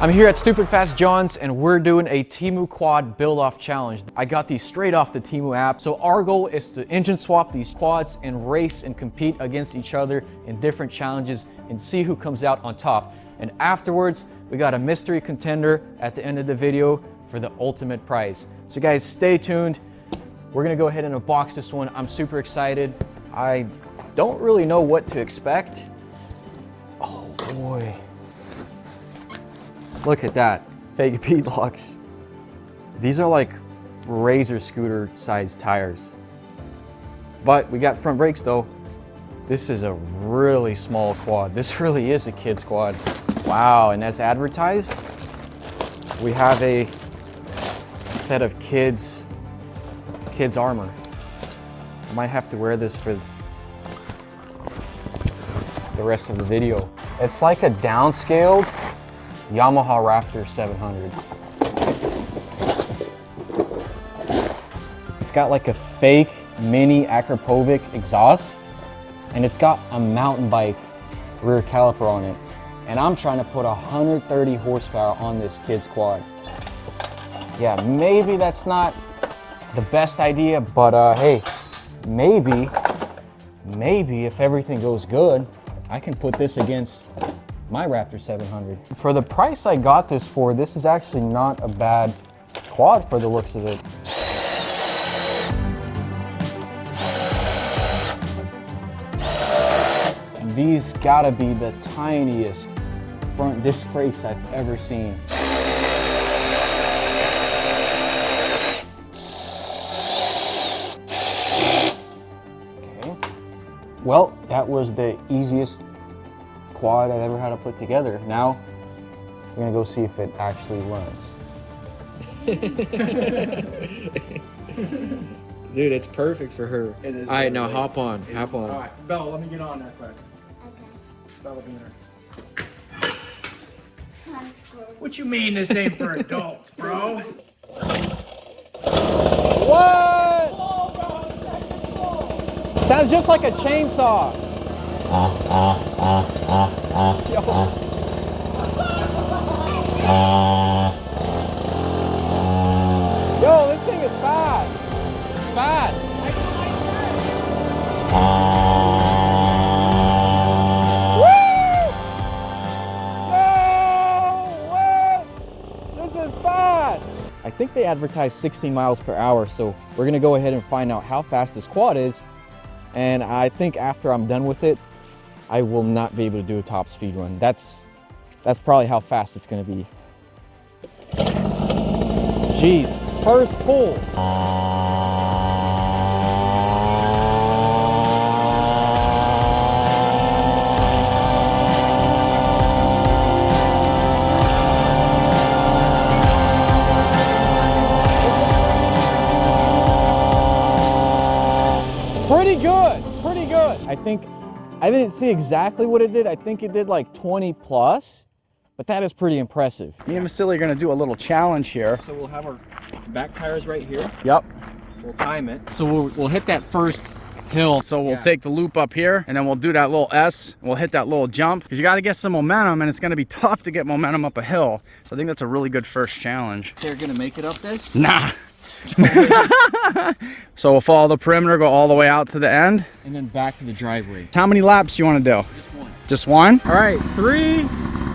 I'm here at Stupid Fast John's and we're doing a Temu quad build-off challenge. I got these straight off the Temu app. So our goal is to engine swap these quads and race and compete against each other in different challenges and see who comes out on top. And afterwards, we got a mystery contender at the end of the video for the ultimate prize. So guys, stay tuned. We're gonna go ahead and unbox this one. I'm super excited. I don't really know what to expect. Oh boy. Look at that, fake bead locks. These are like razor scooter sized tires. But we got front brakes though. This is a really small quad. This really is a kid's quad. Wow, and as advertised, we have a set of kids armor. I might have to wear this for the rest of the video. It's like a downscaled Yamaha Raptor 700. It's got like a fake mini Akrapovic exhaust, and it's got a mountain bike rear caliper on it. And I'm trying to put 130 horsepower on this kid's quad. Yeah, maybe that's not the best idea, but hey, maybe if everything goes good, I can put this against my Raptor 700. For the price I got this for, this is actually not a bad quad for the looks of it. These gotta be the tiniest front disc brakes I've ever seen. Okay. Well, that was the easiest quad I've ever had to put together. Now, we're gonna go see if it actually runs. Dude, it's perfect for her. It is. All right, now hop on, hop on. All right, Bella, let me get on that quick. Okay. Bella Beaner. What you mean this ain't for adults, bro? What? Sounds just like a chainsaw. Yo, this thing is fast. It's fast. Woo! Yo, what? This is fast. I think they advertise 16 miles per hour, so we're gonna go ahead and find out how fast this quad is. And I think after I'm done with it, I will not be able to do a top speed run. That's probably how fast it's gonna be. Jeez, first pull. Pretty good, pretty good. I didn't see exactly what it did. I think it did like 20 plus, but that is pretty impressive. Me and Vasily are gonna do a little challenge here. So we'll have our back tires right here. Yep. We'll time it. So we'll hit that first hill. So we'll take the loop up here, and then we'll do that little S. We'll hit that little jump, because you got to get some momentum, and it's going to be tough to get momentum up a hill. So I think that's a really good first challenge. They're gonna make it up this? Nah. So we'll follow the perimeter, go all the way out to the end. And then back to the driveway. How many laps do you want to do? Just one. Just one? All right, 3,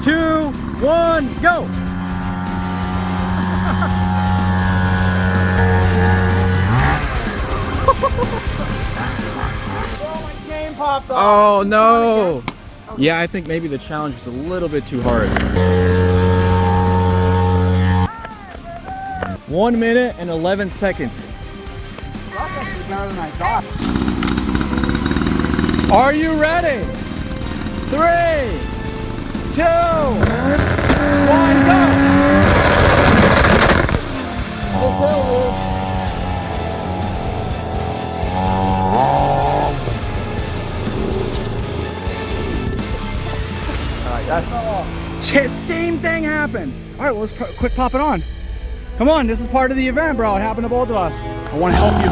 2, 1, go. Oh no! Yeah, I think maybe the challenge was a little bit too hard. 1 minute and 11 seconds. Are you ready? 3, 2, 1, go! Same thing happened. All right, well, let's quick pop it on. Come on, this is part of the event, bro. It happened to both of us. I want to help you.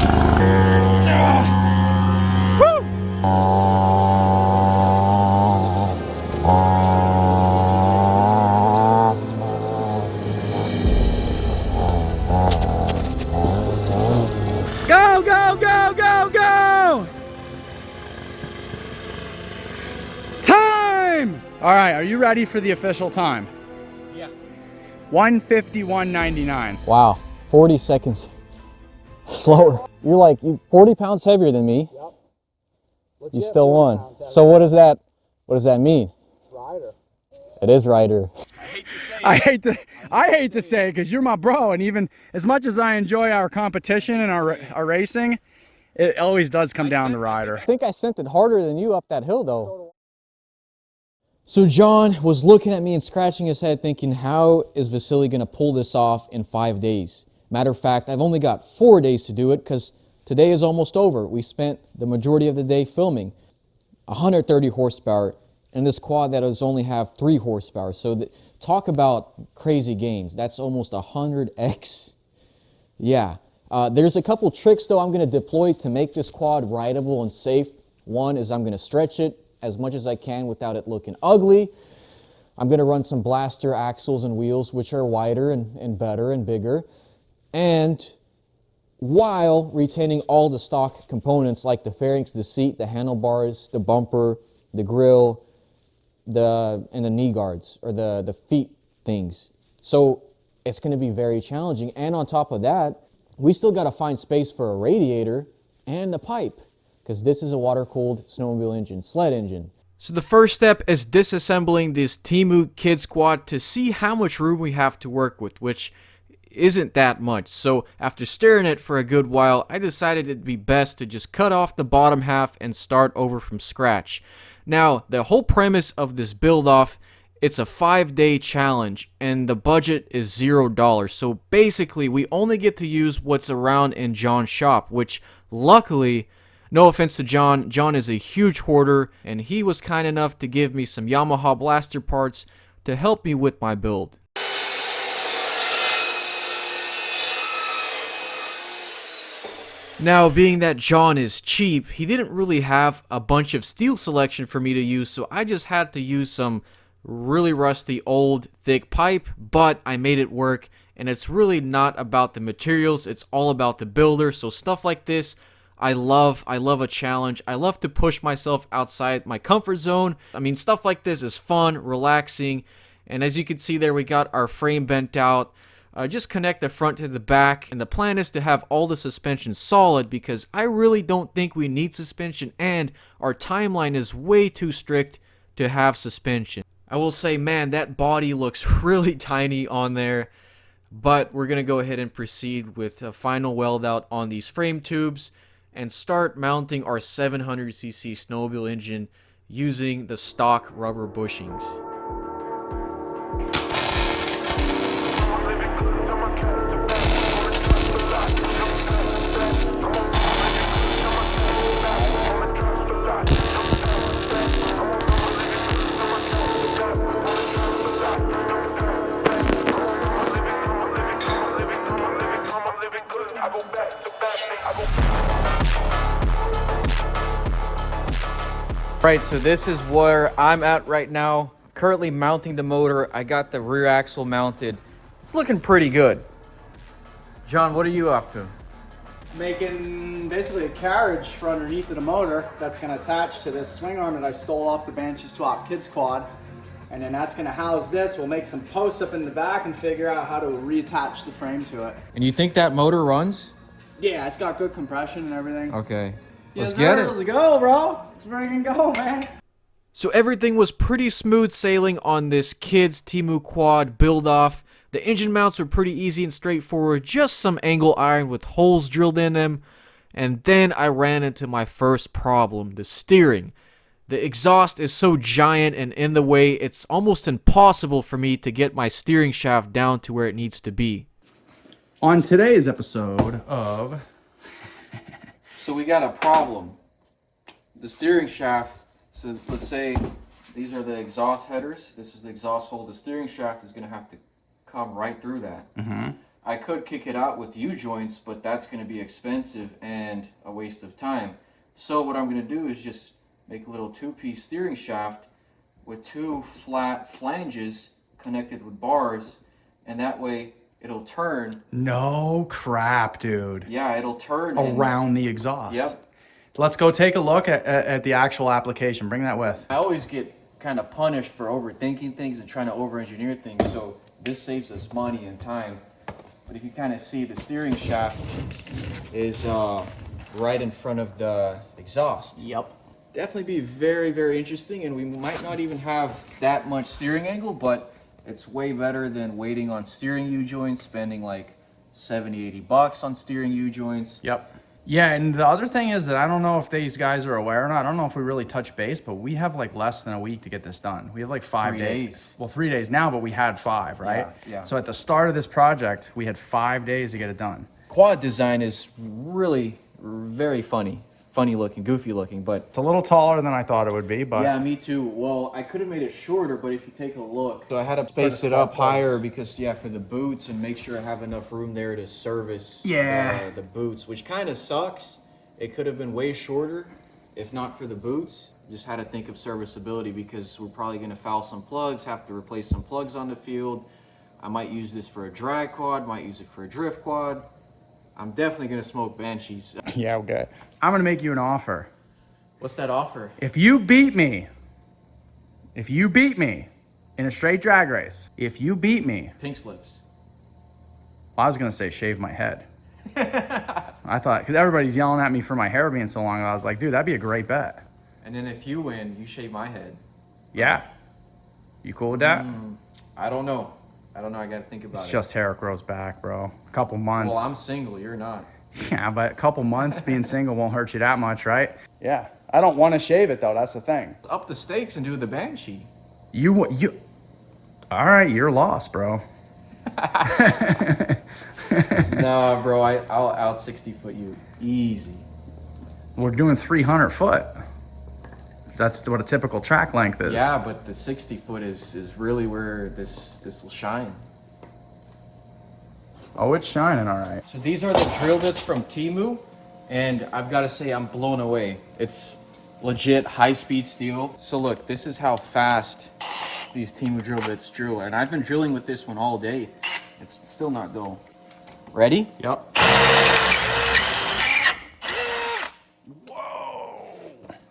Woo! All right, are you ready for the official time? Yeah. 151.99. Wow, 40 seconds slower. You're like 40 pounds heavier than me. Yep. You still won. So what does that mean? It's Ryder. It is Ryder. I hate to say it because you're my bro, and even as much as I enjoy our competition and our racing, it always does come down to Ryder. I think I sent it harder than you up that hill though. So John was looking at me and scratching his head thinking, how is Vasily going to pull this off in 5 days? Matter of fact, I've only got 4 days to do it because today is almost over. We spent the majority of the day filming. 130 horsepower, and this quad that does only have 3 horsepower. So talk about crazy gains. That's almost 100x. Yeah. There's a couple tricks though I'm going to deploy to make this quad rideable and safe. One is I'm going to stretch it as much as I can without it looking ugly. I'm going to run some blaster axles and wheels, which are wider and better and bigger, and while retaining all the stock components like the fairings, the seat, the handlebars, the bumper, the grill, and the knee guards, or the feet things. So it's going to be very challenging. And on top of that, we still got to find space for a radiator and a pipe, because this is a water-cooled snowmobile engine, sled engine. So the first step is disassembling this Temu Kid Squad to see how much room we have to work with, which isn't that much. So after staring at it for a good while, I decided it'd be best to just cut off the bottom half and start over from scratch. Now, the whole premise of this build off, it's a 5-day challenge and the budget is $0. So basically we only get to use what's around in John's shop, which luckily, no offense to John, John is a huge hoarder and he was kind enough to give me some Yamaha blaster parts to help me with my build. Now, being that John is cheap, he didn't really have a bunch of steel selection for me to use, so I just had to use some really rusty old thick pipe, but I made it work, and it's really not about the materials, it's all about the builder. So stuff like this, I love a challenge. I love to push myself outside my comfort zone. I mean, stuff like this is fun, relaxing, and as you can see there, we got our frame bent out. Just connect the front to the back, and the plan is to have all the suspension solid because I really don't think we need suspension, and our timeline is way too strict to have suspension. I will say, man, that body looks really tiny on there, but we're going to go ahead and proceed with a final weld out on these frame tubes and start mounting our 700cc snowmobile engine using the stock rubber bushings. Right, so this is where I'm at right now. Currently mounting the motor. I got the rear axle mounted. It's looking pretty good. John, what are you up to? Making basically a carriage for underneath of the motor that's going to attach to this swing arm that I stole off the Banshee swap kids quad. And then that's going to house this. We'll make some posts up in the back and figure out how to reattach the frame to it. And you think that motor runs? Yeah, it's got good compression and everything. Okay. Yes, Let's get it. Let's go, bro. Let's freaking go, man. So everything was pretty smooth sailing on this kids Temu quad build off. The engine mounts were pretty easy and straightforward, just some angle iron with holes drilled in them. And then I ran into my first problem, the steering. The exhaust is so giant and in the way, it's almost impossible for me to get my steering shaft down to where it needs to be. On today's episode of... So we got a problem. The steering shaft, so let's say these are the exhaust headers. This is the exhaust hole. The steering shaft is going to have to come right through that. Mm-hmm. I could kick it out with U-joints, but that's going to be expensive and a waste of time. So what I'm going to do is just make a little 2-piece steering shaft with 2 flat flanges connected with bars, and that way it'll turn. No crap, dude. Yeah, it'll turn around the exhaust. Yep. Let's go take a look at the actual application. Bring that with. I always get kind of punished for overthinking things and trying to over-engineer things. So this saves us money and time. But if you kind of see, the steering shaft is right in front of the exhaust. Yep. Definitely be very, very interesting, and we might not even have that much steering angle, but it's way better than waiting on steering U-joints, spending like 70, 80 bucks on steering U-joints. Yep. Yeah, and the other thing is that I don't know if these guys are aware or not. I don't know if we really touch base, but we have like less than a week to get this done. We have like 5 3 days. days. Well, 3 days now, but we had 5, right? Yeah. So at the start of this project, we had 5 days to get it done. Quad design is really very funny looking, goofy looking, but It's a little taller than I thought it would be, but yeah, me too. Well, I could have made it shorter, but if you take a look, so I had to space the it up spark plugs. higher because, yeah, for the boots, and make sure I have enough room there to service the boots, which kind of sucks. It could have been way shorter if not for the boots. Just had to think of serviceability because we're probably going to foul some plugs, have to replace some plugs on the field. I might use this for a drag quad, might use it for a drift quad. I'm definitely going to smoke Banshees. yeah, okay. I'm gonna make you an offer. What's that offer? If you beat me in a straight drag race, if you beat me, Pink slips. well, I was gonna say shave my head. I thought, because everybody's yelling at me for my hair being so long, I was like, dude, that'd be a great bet. And then if you win, you shave my head. Yeah. You cool with that? I don't know. I got to think about It's it. just hair grows back, bro. A couple months. Well, I'm single. You're not. Yeah, but a couple months being single won't hurt you that much, right? Yeah. I don't want to shave it, though. That's the thing. Up the stakes and do the Banshee. You. All right, you're lost, bro. Nah, bro. I'll out 60-foot you. Easy. We're doing 300 foot. That's what a typical track length is. Yeah, but the 60-foot is really where this will shine. Oh, it's shining, all right. So these are the drill bits from Temu, and I've got to say I'm blown away. It's legit high-speed steel. So look, this is how fast these Temu drill bits drill, and I've been drilling with this one all day. It's still not dull. Ready? Yep.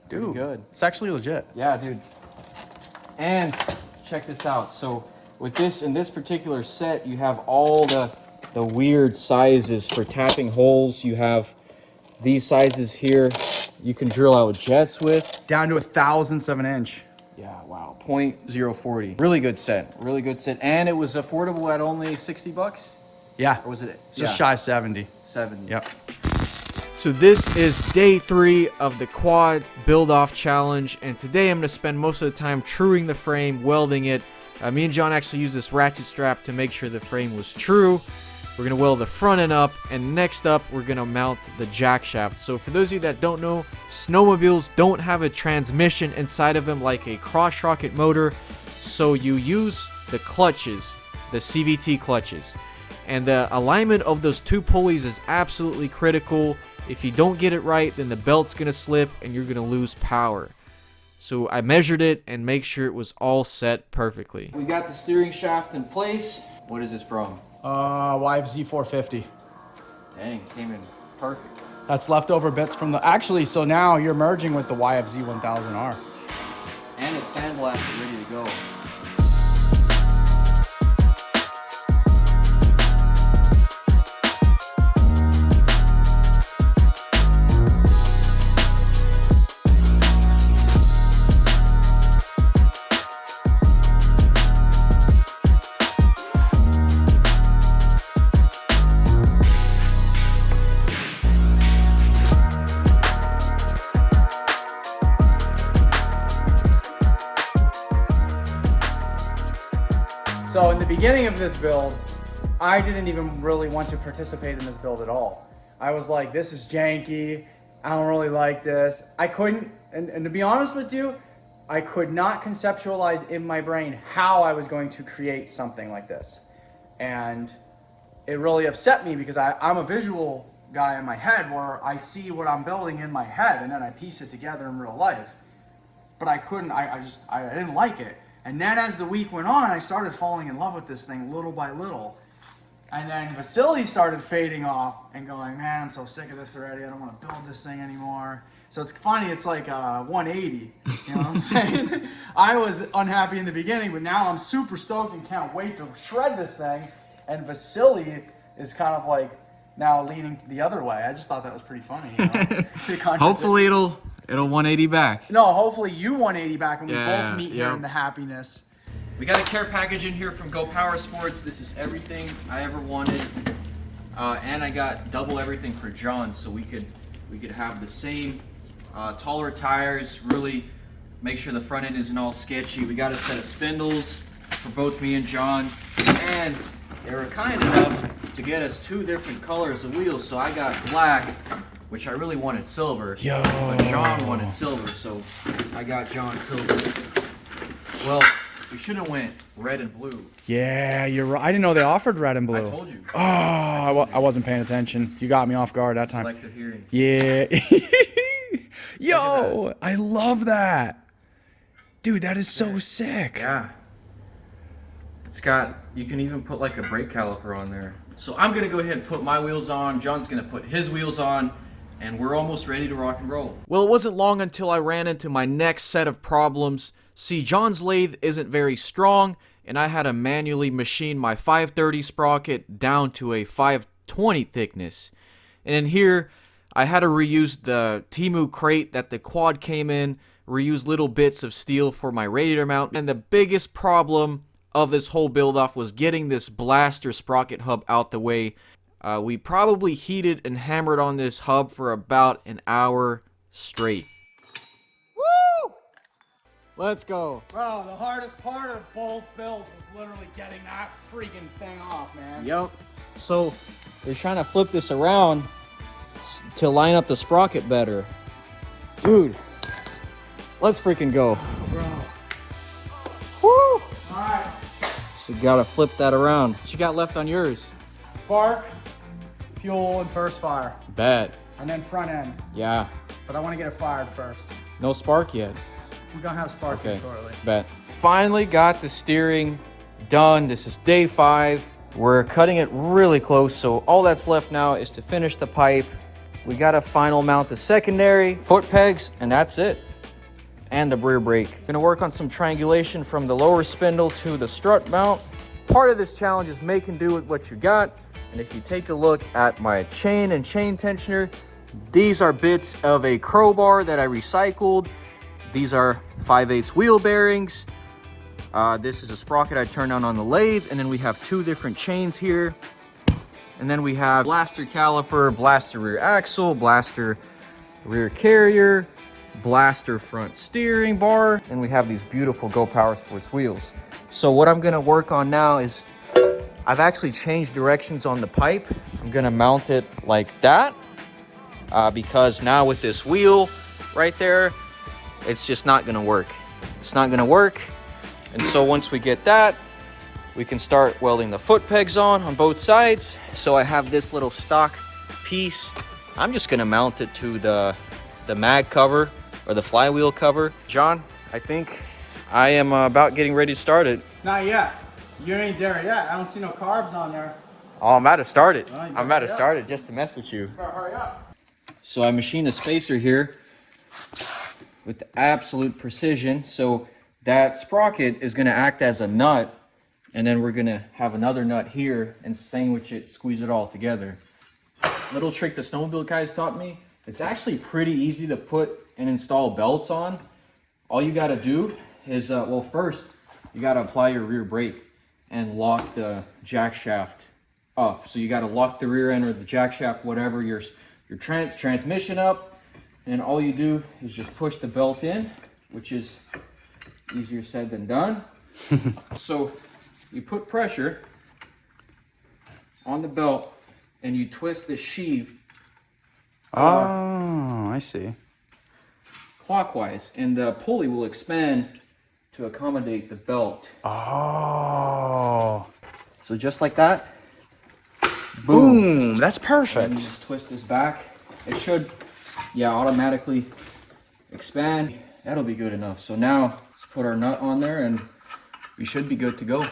Dude, good. It's actually legit. Yeah, dude. And check this out. So with this, in this particular set, you have all the weird sizes for tapping holes. You have these sizes here. You can drill out jets with. Down to 1/1000th of an inch. Yeah, wow. 0.040. Really good set. Really good set. And it was affordable at only 60 bucks? Yeah. Or was it? Just shy 70. 70. Yep. So this is day 3 of the quad build-off challenge, and today I'm going to spend most of the time truing the frame, welding it. Me and John actually used this ratchet strap to make sure the frame was true. We're going to weld the front end up, and next up we're going to mount the jack shaft. So for those of you that don't know, snowmobiles don't have a transmission inside of them like a cross-rocket motor, so you use the clutches, the CVT clutches. And the alignment of those two pulleys is absolutely critical. If you don't get it right, then the belt's going to slip and you're going to lose power. So I measured it and make sure it was all set perfectly. We got the steering shaft in place. What is this from? YFZ450. Dang, came in perfect. That's leftover bits from the... Actually, so now you're merging with the YFZ1000R. And it's sandblasted, ready to go. So in the beginning of this build, I didn't even really want to participate in this build at all. I was like, this is janky. I don't really like this. I couldn't, and to be honest with you, I could not conceptualize in my brain how I was going to create something like this. And it really upset me because I'm a visual guy in my head where I see what I'm building in my head and then I piece it together in real life. But I couldn't, I didn't like it. And then as the week went on, I started falling in love with this thing little by little. And then Vasily started fading off and going, man, I'm so sick of this already. I don't want to build this thing anymore. So it's funny, it's like 180, you know what I'm saying? I was unhappy in the beginning, but now I'm super stoked and can't wait to shred this thing. And Vasily is kind of like now leaning the other way. I just thought that was pretty funny, you know? Hopefully it'll 180 back. No, hopefully you 180 back and we Yeah, both meet here in the happiness. We got a care package in here from Go Power Sports. This is everything I ever wanted, and I got double everything for John, so we could have the same taller tires. Really make sure the front end isn't all sketchy. We got a set of spindles for both me and John, and they were kind enough to get us 2 different colors of wheels. So I got black, which I really wanted silver, but John wanted silver, so I got John silver. Well, we should have went red and blue. Yeah, you're right. I didn't know they offered red and blue. I told you. Oh, I wasn't paying attention. You got me off guard that time. Selective hearing. Yeah. Yo, I love that. Dude, that is so sick. Yeah. It's got, you can even put like a brake caliper on there. So I'm gonna go ahead and put my wheels on. John's gonna put his wheels on, and we're almost ready to rock and roll. Well, it wasn't long until I ran into my next set of problems. See, John's lathe isn't very strong, and I had to manually machine my 530 sprocket down to a 520 thickness. And in here, I had to reuse the Temu crate that the quad came in, reuse little bits of steel for my radiator mount, and the biggest problem of this whole build-off was getting this blaster sprocket hub out the way. We probably heated and hammered on this hub for about an hour straight. Woo! Let's go. Bro, the hardest part of both builds was literally getting that freaking thing off, man. Yep. So they're trying to flip this around to line up the sprocket better. Dude, let's freaking go. Bro. Woo! Alright. So you gotta flip that around. What you got left on yours? Spark, fuel, and first fire. Bet. And then front end. Yeah. But I want to get it fired first. No spark yet. We're going to have spark Okay. shortly. Bet. Finally got the steering done. This is day 5. We're cutting it really close, so all that's left now is to finish the pipe. We gotta final mount the secondary, foot pegs, and that's it. And the rear brake. Gonna work on some triangulation from the lower spindle to the strut mount. Part of this challenge is make and do with what you got. And if you take a look at my chain and chain tensioner, these are bits of a crowbar that I recycled. These are 5/8 wheel bearings. This is a sprocket I turned on the lathe, and then we have 2 different chains here. And then we have blaster caliper, blaster rear axle, blaster rear carrier, blaster front steering bar, and we have these beautiful Go Power Sports wheels. So what I'm gonna work on now is, I've actually changed directions on the pipe. I'm gonna mount it like that, because now with this wheel right there, it's just not gonna work. It's not gonna work. And so once we get that, we can start welding the foot pegs on both sides. So I have this little stock piece. I'm just gonna mount it to the mag cover or the flywheel cover. John, I think I am about getting ready to start it. Not yet. You ain't there yet. I don't see no carbs on there. Oh, I'm about to start it. Oh, you I'm about to better start it just to mess with you. Better hurry up. So I machined a spacer here with absolute precision. So that sprocket is gonna act as a nut, and then we're gonna have another nut here and sandwich it, squeeze it all together. Little trick the snowmobile guys taught me. It's actually pretty easy to put and install belts on. All you gotta do is, well, first you gotta apply your rear brake and lock the jack shaft up. So you gotta lock the rear end or the jack shaft, whatever, your transmission up, and all you do is just push the belt in, which is easier said than done. So you put pressure on the belt and you twist the sheave Oh, I see. clockwise, and the pulley will expand to accommodate the belt. Oh. So just like that, Boom. That's and perfect. you just twist this back. It should, yeah, automatically expand. That'll be good enough. So now let's put our nut on there and we should be good to go.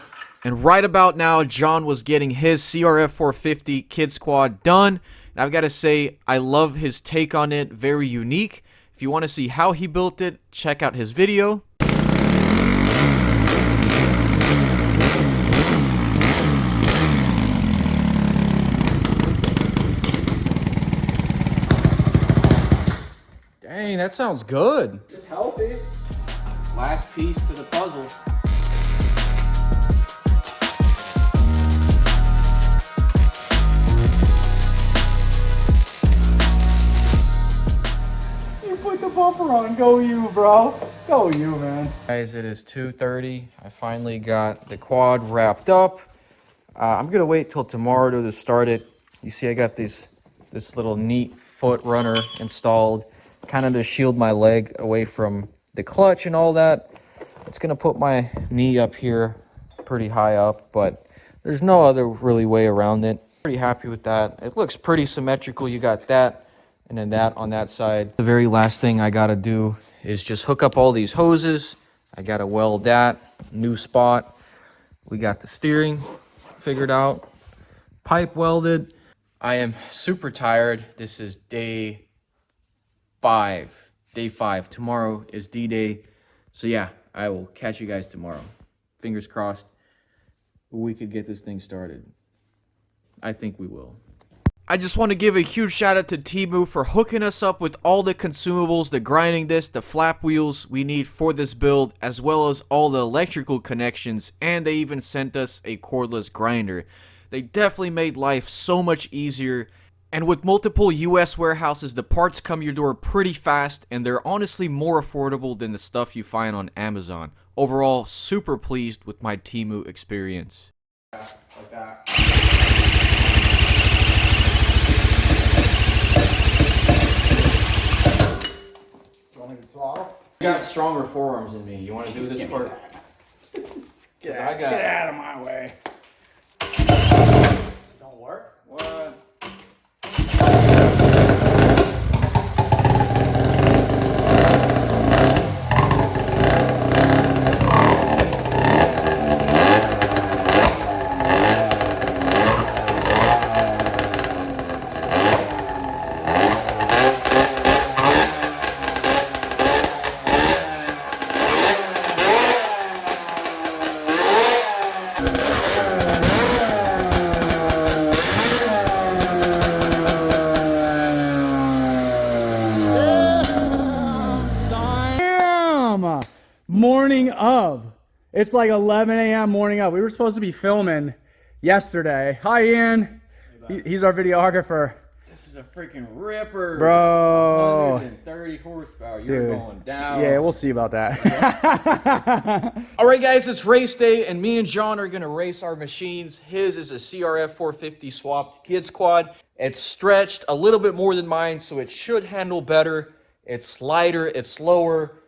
And right about now, John was getting his CRF 450 Kid Squad done. And I've got to say, I love his take on it. Very unique. you want to see how he built it, check out his video. Dang, that sounds good. It's healthy. Last piece to the puzzle. You put the bumper on. Go you, bro. Go you, man. Guys, it is 2:30. I finally got the quad wrapped up. I'm gonna wait till tomorrow to start it. You see, I got this little neat foot runner installed, kind of to shield my leg away from the clutch and all that. It's gonna put my knee up here pretty high up, but there's no other really way around it. Pretty happy with that. It looks pretty symmetrical. You got that and then that on that side. The very last thing I gotta do is just hook up all these hoses. I gotta weld that, new spot. We got the steering figured out, pipe welded. I am super tired. This is day 5. Tomorrow is D-Day. So yeah, I will catch you guys tomorrow. Fingers crossed we could get this thing started. I think we will. I just want to give a huge shout out to Temu for hooking us up with all the consumables, the grinding disc, the flap wheels we need for this build, as well as all the electrical connections, and they even sent us a cordless grinder. They definitely made life so much easier, and with multiple US warehouses, the parts come your door pretty fast, and they're honestly more affordable than the stuff you find on Amazon. Overall, super pleased with my Temu experience. Like that. You want me to throttle? You got stronger forearms than me. You want to do this part? Get out of my way. Don't work? What? Morning of. It's like 11 a.m. morning of. We were supposed to be filming yesterday. Hi, Ian. He's our videographer. This is a freaking ripper. Bro. 130 horsepower. You're going down. Yeah, we'll see about that. All right, guys, it's race day, and me and John are going to race our machines. His is a CRF 450 swapped kids quad. It's stretched a little bit more than mine, so it should handle better. It's lighter, it's lower,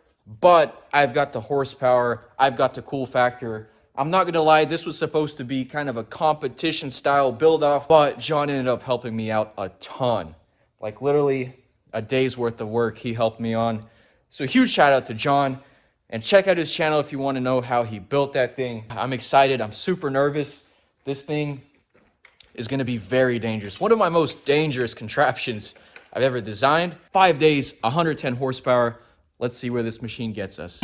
but I've got the horsepower. I've got the cool factor. I'm not going to lie, this was supposed to be kind of a competition style build off, but John ended up helping me out a ton. Like literally a day's worth of work he helped me on. So huge shout out to John, and check out his channel if you want to know how he built that thing. I'm excited. I'm super nervous. This thing is going to be very dangerous. One of my most dangerous contraptions I've ever designed. 5 days, 110 horsepower. Let's see where this machine gets us.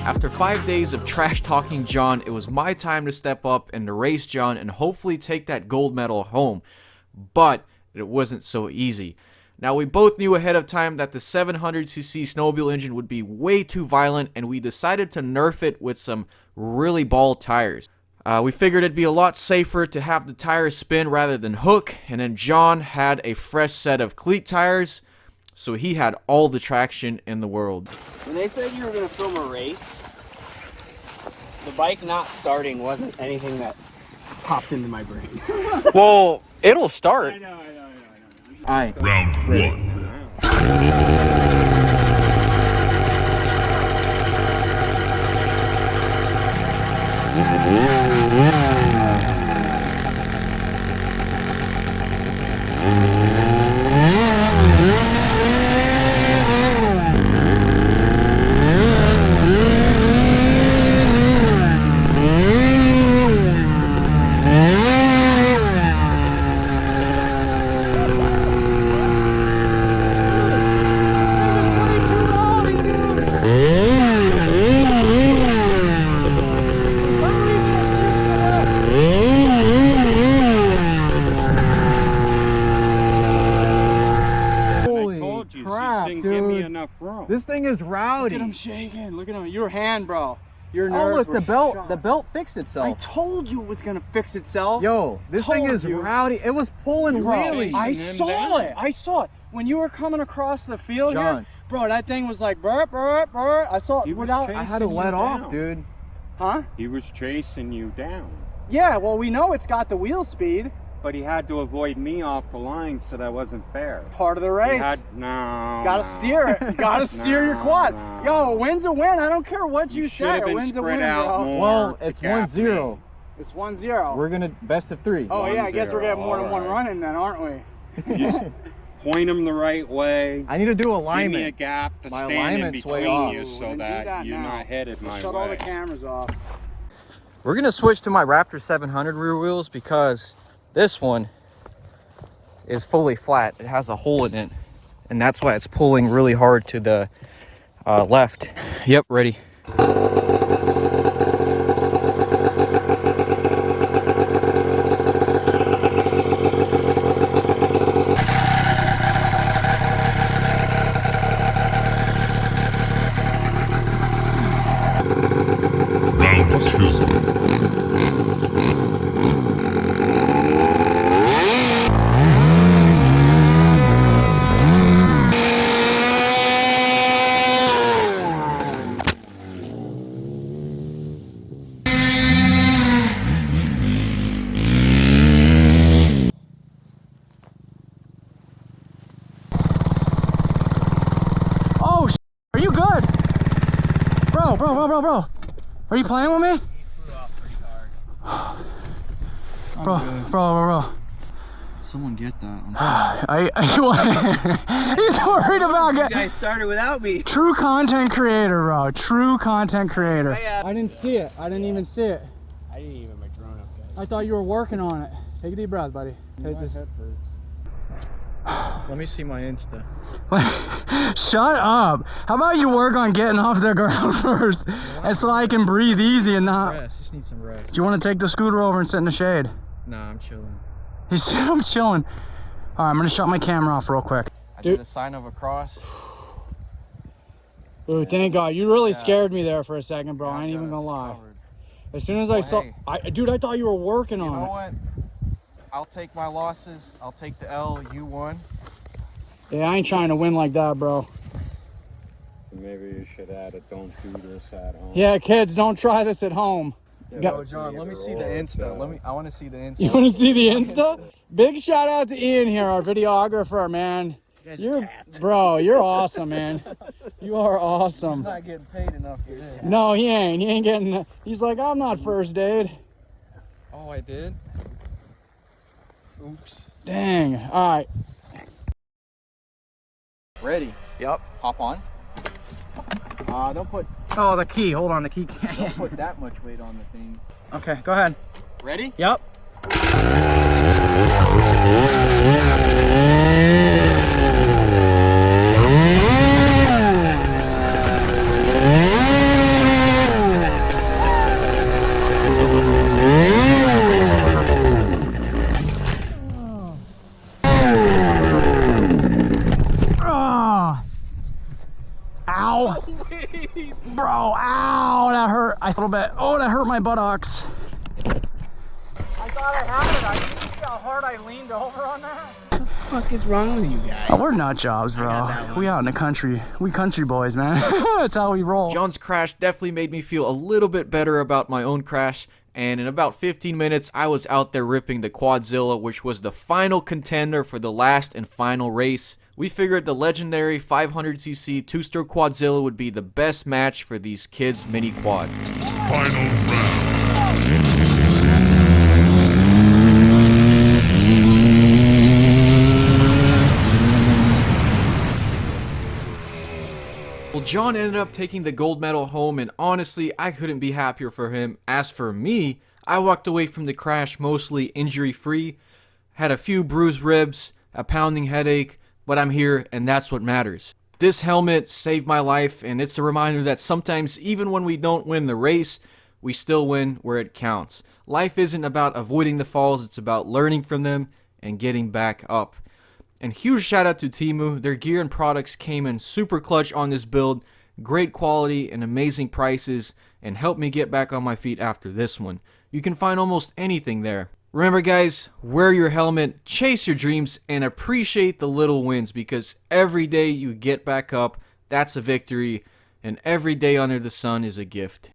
After 5 days of trash talking John, it was my time to step up and to race John and hopefully take that gold medal home. But it wasn't so easy. Now, we both knew ahead of time that the 700cc snowmobile engine would be way too violent, and we decided to nerf it with some really ball tires. We figured it'd be a lot safer to have the tires spin rather than hook, and then John had a fresh set of cleat tires, so he had all the traction in the world. When they said you were going to film a race, the bike not starting wasn't anything that popped into my brain. Well, it'll start. I know. All right. Round one. shaking. Look at him. Your hand, bro. Your Oh, nerves look, were shot. the belt fixed I itself. told you it was gonna fix itself. Yo, this thing Told is you. rowdy. It was pulling really. I saw it. I saw it. When you were coming across the field John. here, bro, that thing was like burp, burp, burp. I saw it without. I had to let off, dude. Huh? He was chasing you down, Yeah, well, we know it's got the wheel speed. but he had to avoid me off the line, so that wasn't fair. Part of the He race. had Gotta no. steer it. You gotta steer your No, quad. no. Yo, a win's a win. I don't care what You you should say. have A been win's a spread win, out bro. more. Well, to it's gap 1-0. It's 1-0. We're gonna best of 3. Oh yeah, I guess we're getting more than 1-0, one all run in then, aren't we? me. Just point him the right way. I need to do Give me a alignment. gap to My stand in alignment's way between off. you Then so do that you're now. not headed my Shut way. all the cameras off. We're gonna switch to my Raptor 700 rear wheels because this one is fully flat. It has a hole in it, and that's why it's pulling really hard to the left. Yep, ready. Oh, are you good? Bro. Are you playing with me? Bro. Someone get that. He's worried about You getting. guys started without me. True content creator, bro. True content creator. I didn't see it. I didn't even see it. I didn't even have my drone up, guys. I thought you were working on it. Take a deep breath, buddy. Take this. Let me see my Insta. Shut up. How about you work on getting off the ground first? And so I can breathe easy and not. Rest. Just need some rest. Do you want to take the scooter over and sit in the shade? Nah, I'm chilling. I'm chilling. All right, I'm gonna shut my camera off real quick. I Did a sign of a cross. Ooh, thank God. You really Yeah. scared me there for a second, bro. I ain't even gonna lie. As soon as I saw, dude, I thought you were working You on know it. what? I'll take my losses. I'll take the L. You won. Yeah, I ain't trying to win like that, bro. Maybe you should add a don't do this at home. Yeah, kids, don't try this at home. Yo, John, let me see the Insta. I want to see the Insta. You want to see the Insta? Big shout out to Ian here, our videographer, man. Bro, you're awesome, man. You are awesome. Not getting paid enough for this. No, he ain't. He ain't getting. He's like, I'm not first aid. Oh, I did? Oops. Dang. All right. Ready? Yep. Hop on. Don't put Oh, the key. Hold on, the key. don't put that much weight on the thing. Okay, go ahead. Ready? Yep. Ow. Bro, ow, that hurt a little bit. Oh, that hurt my buttocks. I thought I had it. I didn't see how hard I leaned over on that. What the fuck is wrong with you guys? Oh, we're nut jobs, bro. We out in the country. We country boys, man. That's how we roll. John's crash definitely made me feel a little bit better about my own crash, and in about 15 minutes, I was out there ripping the Quadzilla, which was the final contender for the last and final race. We figured the legendary 500cc two-stroke Quadzilla would be the best match for these kids' mini quad. Final round. Well, John ended up taking the gold medal home, and honestly, I couldn't be happier for him. As for me, I walked away from the crash mostly injury-free, had a few bruised ribs, a pounding headache, but I'm here, and that's what matters. This helmet saved my life, and it's a reminder that sometimes, even when we don't win the race, we still win where it counts. Life isn't about avoiding the falls, it's about learning from them and getting back up. And huge shout out to Temu. Their gear and products came in super clutch on this build, great quality and amazing prices, and helped me get back on my feet after this one. You can find almost anything there. Remember guys, wear your helmet, chase your dreams, and appreciate the little wins, because every day you get back up, that's a victory, and every day under the sun is a gift.